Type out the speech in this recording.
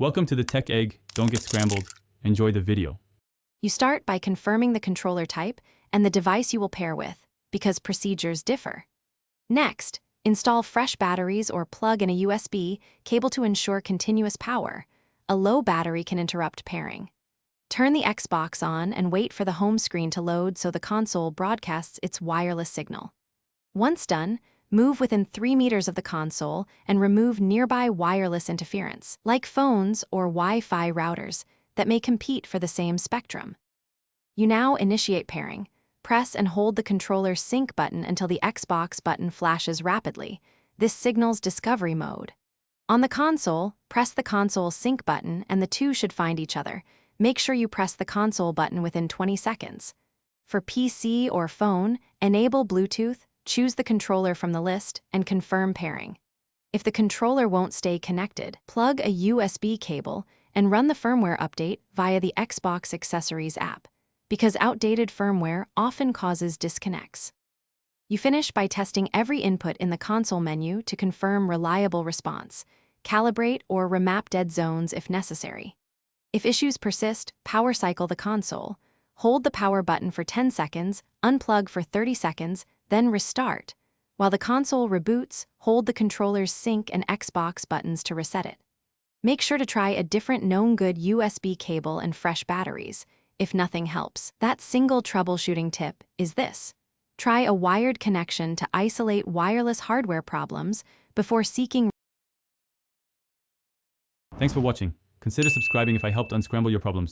Welcome to the Tech Egg. Don't get scrambled. Enjoy the video. You start by confirming the controller type and the device you will pair with, because procedures differ. Next, install fresh batteries or plug in a USB cable to ensure continuous power. A low battery can interrupt pairing. Turn the Xbox on and wait for the home screen to load so the console broadcasts its wireless signal. Once done, move within 3 meters of the console and remove nearby wireless interference, like phones or Wi-Fi routers, that may compete for the same spectrum. You now initiate pairing. Press and hold the controller sync button until the Xbox button flashes rapidly. This signals discovery mode. On the console, press the console sync button and the two should find each other. Make sure you press the console button within 20 seconds. For PC or phone, enable Bluetooth, choose the controller from the list, and confirm pairing. If the controller won't stay connected, plug a USB cable and run the firmware update via the Xbox Accessories app, because outdated firmware often causes disconnects. You finish by testing every input in the console menu to confirm reliable response. Calibrate or remap dead zones if necessary. If issues persist, power cycle the console. Hold the power button for 10 seconds, unplug for 30 seconds, then restart. While the console reboots, hold the controller's sync and Xbox buttons to reset it. Make sure to try a different known good USB cable and fresh batteries. If nothing helps, that single troubleshooting tip is this. Try a wired connection to isolate wireless hardware problems before seeking. Thanks for watching. Consider subscribing if I helped unscramble your problems.